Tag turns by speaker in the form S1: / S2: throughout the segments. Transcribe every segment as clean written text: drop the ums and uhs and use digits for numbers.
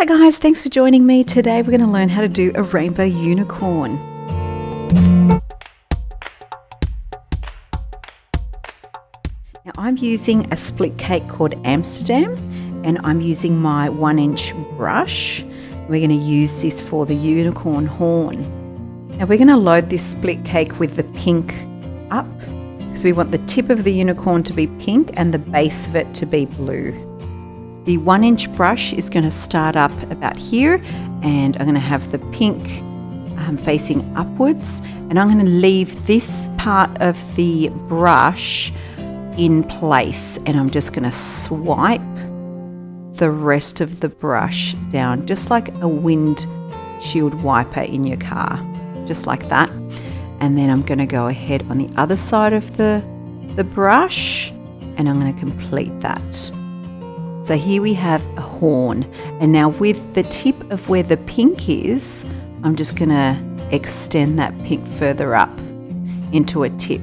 S1: Hi guys, thanks for joining me. Today we're going to learn how to do a rainbow unicorn. Now I'm using a split cake called Amsterdam and I'm using my 1-inch brush. We're going to use this for the unicorn horn. Now we're going to load this split cake with the pink up because we want the tip of the unicorn to be pink and the base of it to be blue. The 1-inch brush is going to start up about here and I'm going to have the pink facing upwards, and I'm going to leave this part of the brush in place and I'm just going to swipe the rest of the brush down just like a windshield wiper in your car, just like that. And then I'm going to go ahead on the other side of the brush and I'm going to complete that. So here we have a horn, and now with the tip of where the pink is, I'm just going to extend that pink further up into a tip.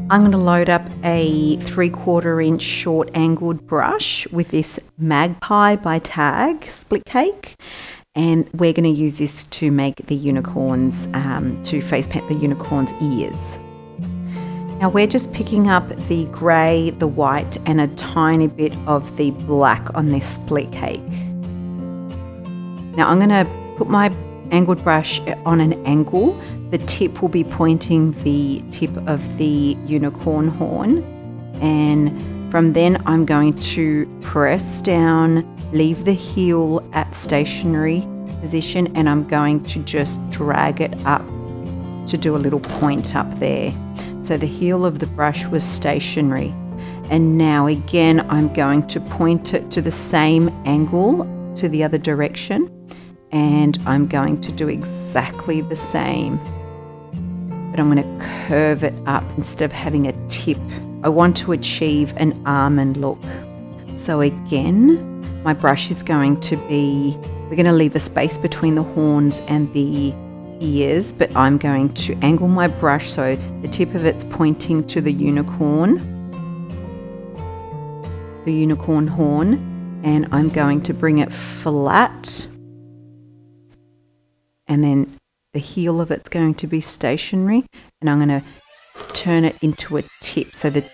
S1: I'm going to load up a 3/4 inch short angled brush with this Magpie by Tag split cake, and we're going to use this to make the unicorns, to face paint the unicorn's ears. Now we're just picking up the grey, the white and a tiny bit of the black on this split cake. Now I'm going to put my angled brush on an angle. The tip will be pointing the tip of the unicorn horn, and from then I'm going to press down, leave the heel at stationary position, and I'm going to just drag it up to do a little point up there. So the heel of the brush was stationary, and now again I'm going to point it to the same angle to the other direction, and I'm going to do exactly the same, but I'm going to curve it up instead of having a tip. I want to achieve an almond look. So again, my brush is going to be, we're going to leave a space between the horns and the ears, but I'm going to angle my brush so the tip of it's pointing to the unicorn horn, and I'm going to bring it flat, and then the heel of it's going to be stationary, and I'm going to turn it into a tip. So the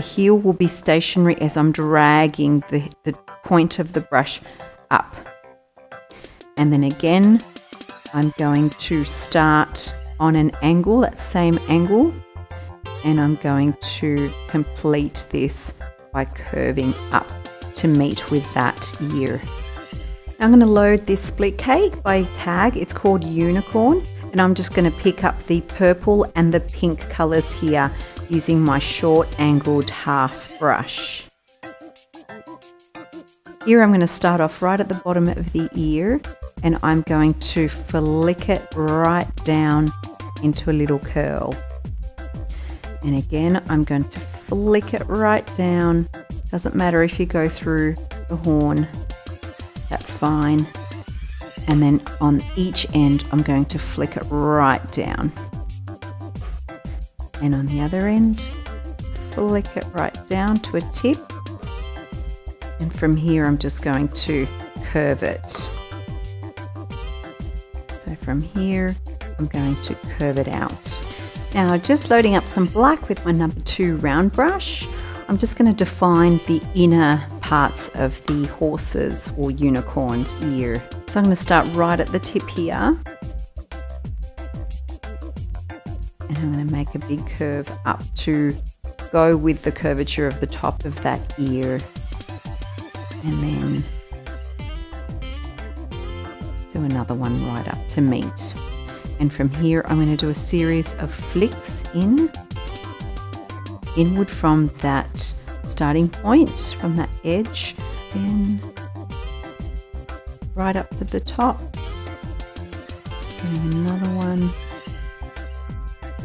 S1: heel will be stationary as I'm dragging the point of the brush up, and then again I'm going to start on an angle, that same angle, and I'm going to complete this by curving up to meet with that ear. I'm going to load this split cake by Tag. It's called Unicorn, and I'm just going to pick up the purple and the pink colours here using my short angled half brush. Here I'm going to start off right at the bottom of the ear, and I'm going to flick it right down into a little curl. And again, I'm going to flick it right down. Doesn't matter if you go through the horn, that's fine. And then on each end, I'm going to flick it right down. And on the other end, flick it right down to a tip. And from here, I'm just going to curve it. So from here, I'm going to curve it out. Now, just loading up some black with my number 2 round brush, I'm just going to define the inner parts of the horse's or unicorn's ear. So I'm going to start right at the tip here. And I'm going to make a big curve up to go with the curvature of the top of that ear. And then do another one right up to meet. And from here I'm going to do a series of flicks inward from that starting point, from that edge, and right up to the top. Doing another one,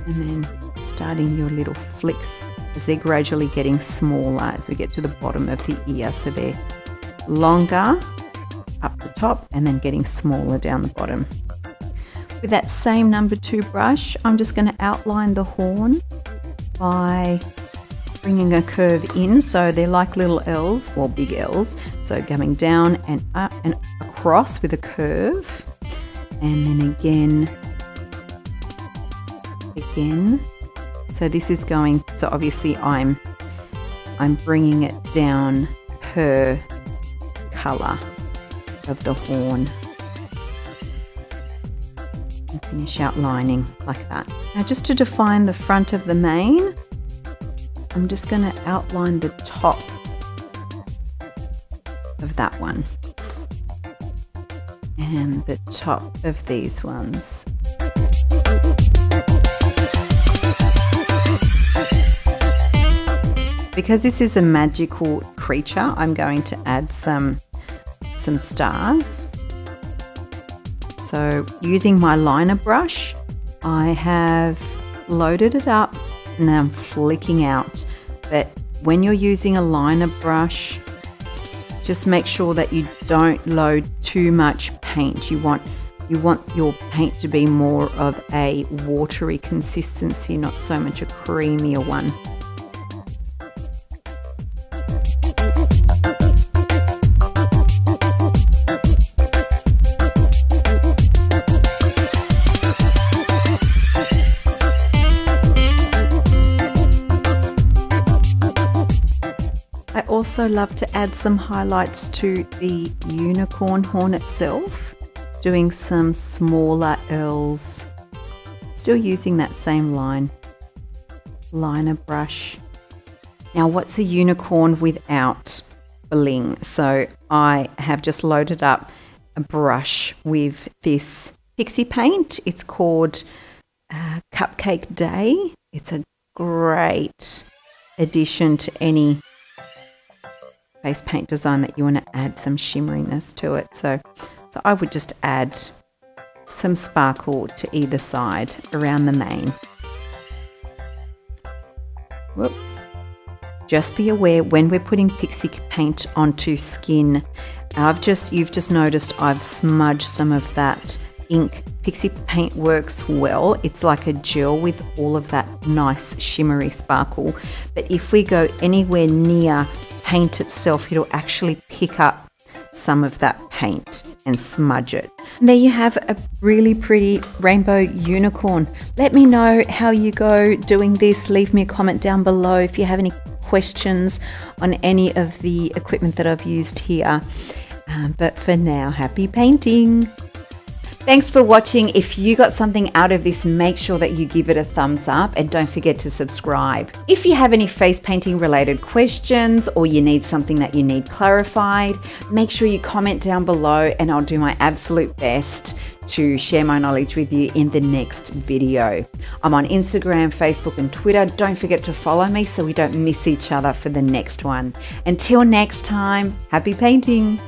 S1: and then starting your little flicks as they're gradually getting smaller as we get to the bottom of the ear. So they're longer up the top and then getting smaller down the bottom. With that same number 2 brush, I'm just going to outline the horn by bringing a curve in, so they're like little L's, well, big L's. So going down and up and across with a curve, and then again. So this is going, so obviously I'm bringing it down per colour of the horn. And finish outlining like that. Now just to define the front of the mane, I'm just going to outline the top of that one and the top of these ones. Because this is a magical creature, I'm going to add some stars. So using my liner brush, I have loaded it up and now I'm flicking out. But when you're using a liner brush, just make sure that you don't load too much paint. You want your paint to be more of a watery consistency, not so much a creamier one. I also love to add some highlights to the unicorn horn itself, doing some smaller L's, still using that same liner brush. Now what's a unicorn without bling? So I have just loaded up a brush with this pixie paint. It's called Cupcake Day. It's a great addition to any face paint design that you want to add some shimmeriness to it. So I would just add some sparkle to either side around the mane. Whoop. Just be aware when we're putting pixie paint onto skin, you've just noticed I've smudged some of that ink. Pixie paint works well. It's like a gel with all of that nice shimmery sparkle. But if we go anywhere near paint itself, it'll actually pick up some of that paint and smudge it. And there you have a really pretty rainbow unicorn. Let me know how you go doing this. Leave me a comment down below if you have any questions on any of the equipment that I've used here. But for now, happy painting. Thanks for watching. If you got something out of this, make sure that you give it a thumbs up and don't forget to subscribe. If you have any face painting related questions or you need something that you need clarified, make sure you comment down below and I'll do my absolute best to share my knowledge with you in the next video. I'm on Instagram, Facebook and Twitter. Don't forget to follow me so we don't miss each other for the next one. Until next time, happy painting.